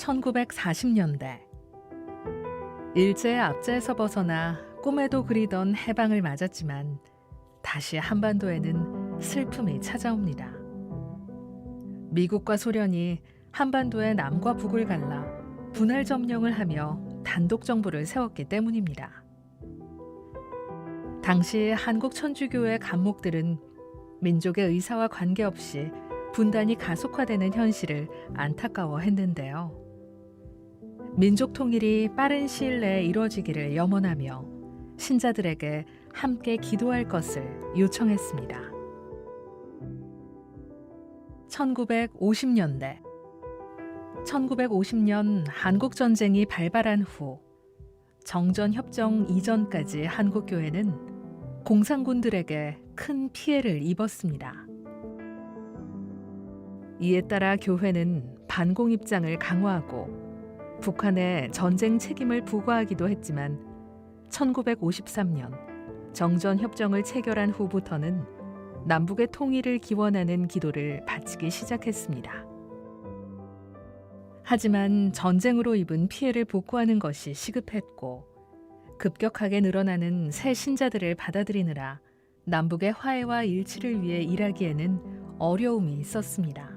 1940년대 일제의 압제에서 벗어나 꿈에도 그리던 해방을 맞았지만 다시 한반도에는 슬픔이 찾아옵니다. 미국과 소련이 한반도의 남과 북을 갈라 분할 점령을 하며 단독 정부를 세웠기 때문입니다. 당시 한국 천주교의 간목들은 민족의 의사와 관계없이 분단이 가속화되는 현실을 안타까워했는데요. 민족 통일이 빠른 시일 내에 이루어지기를 염원하며 신자들에게 함께 기도할 것을 요청했습니다. 1950년대 1950년 한국전쟁이 발발한 후 정전협정 이전까지 한국교회는 공산군들에게 큰 피해를 입었습니다. 이에 따라 교회는 반공 입장을 강화하고 북한에 전쟁 책임을 부과하기도 했지만 1953년 정전협정을 체결한 후부터는 남북의 통일을 기원하는 기도를 바치기 시작했습니다. 하지만 전쟁으로 입은 피해를 복구하는 것이 시급했고 급격하게 늘어나는 새 신자들을 받아들이느라 남북의 화해와 일치를 위해 일하기에는 어려움이 있었습니다.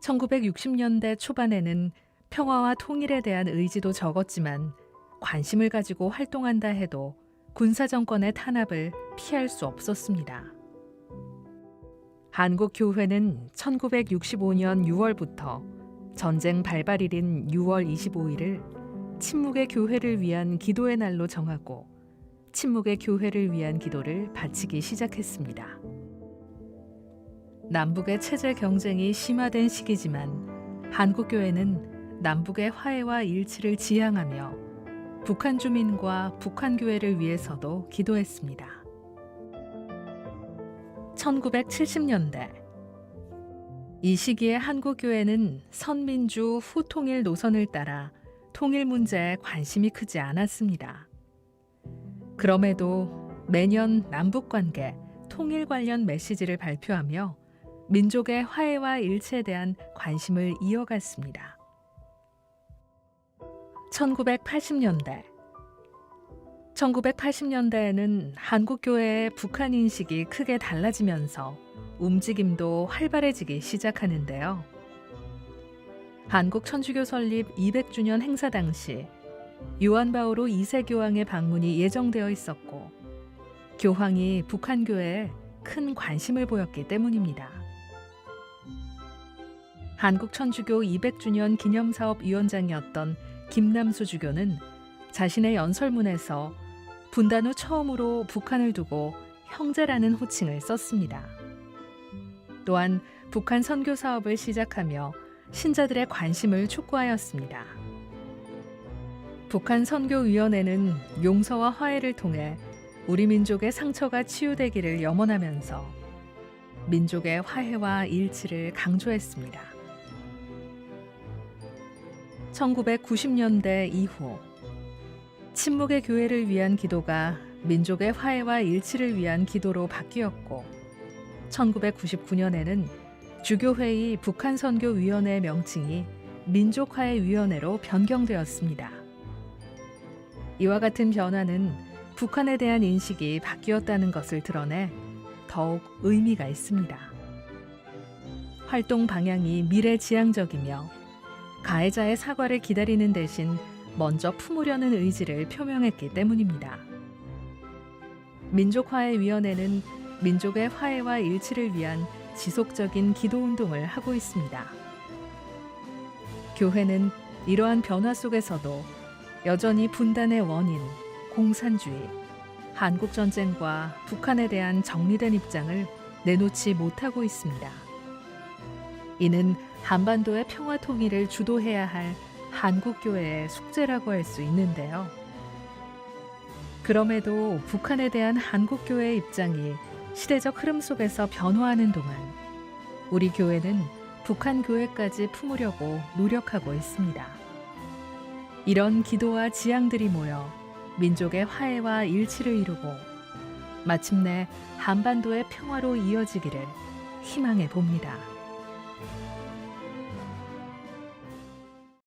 1960년대 초반에는 평화와 통일에 대한 의지도 적었지만 관심을 가지고 활동한다 해도 군사정권의 탄압을 피할 수 없었습니다. 한국교회는 1965년 6월부터 전쟁 발발일인 6월 25일을 침묵의 교회를 위한 기도의 날로 정하고 침묵의 교회를 위한 기도를 바치기 시작했습니다. 남북의 체제 경쟁이 심화된 시기지만 한국교회는 남북의 화해와 일치를 지향하며 북한 주민과 북한 교회를 위해서도 기도했습니다. 1970년대 이 시기에 한국교회는 선민주 후통일 노선을 따라 통일 문제에 관심이 크지 않았습니다. 그럼에도 매년 남북관계, 통일 관련 메시지를 발표하며 민족의 화해와 일치에 대한 관심을 이어갔습니다. 1980년대에는 한국교회의 북한 인식이 크게 달라지면서 움직임도 활발해지기 시작하는데요. 한국 천주교 설립 200주년 행사 당시 요한 바오로 2세 교황의 방문이 예정되어 있었고 교황이 북한 교회에 큰 관심을 보였기 때문입니다. 한국 천주교 200주년 기념사업 위원장이었던 김남수 주교는 자신의 연설문에서 분단 후 처음으로 북한을 두고 형제라는 호칭을 썼습니다. 또한 북한 선교 사업을 시작하며 신자들의 관심을 촉구하였습니다. 북한 선교위원회는 용서와 화해를 통해 우리 민족의 상처가 치유되기를 염원하면서 민족의 화해와 일치를 강조했습니다. 1990년대 이후 침묵의 교회를 위한 기도가 민족의 화해와 일치를 위한 기도로 바뀌었고 1999년에는 주교회의 북한선교위원회 명칭이 민족화해위원회로 변경되었습니다. 이와 같은 변화는 북한에 대한 인식이 바뀌었다는 것을 드러내 더욱 의미가 있습니다. 활동 방향이 미래지향적이며 가해자의 사과를 기다리는 대신 먼저 품으려는 의지를 표명했기 때문입니다. 민족화해위원회는 민족의 화해와 일치를 위한 지속적인 기도운동을 하고 있습니다. 교회는 이러한 변화 속에서도 여전히 분단의 원인, 공산주의, 한국전쟁과 북한에 대한 정리된 입장을 내놓지 못하고 있습니다. 이는 한반도의 평화 통일을 주도해야 할 한국교회의 숙제라고 할 수 있는데요. 그럼에도 북한에 대한 한국교회의 입장이 시대적 흐름 속에서 변화하는 동안 우리 교회는 북한 교회까지 품으려고 노력하고 있습니다. 이런 기도와 지향들이 모여 민족의 화해와 일치를 이루고 마침내 한반도의 평화로 이어지기를 희망해 봅니다.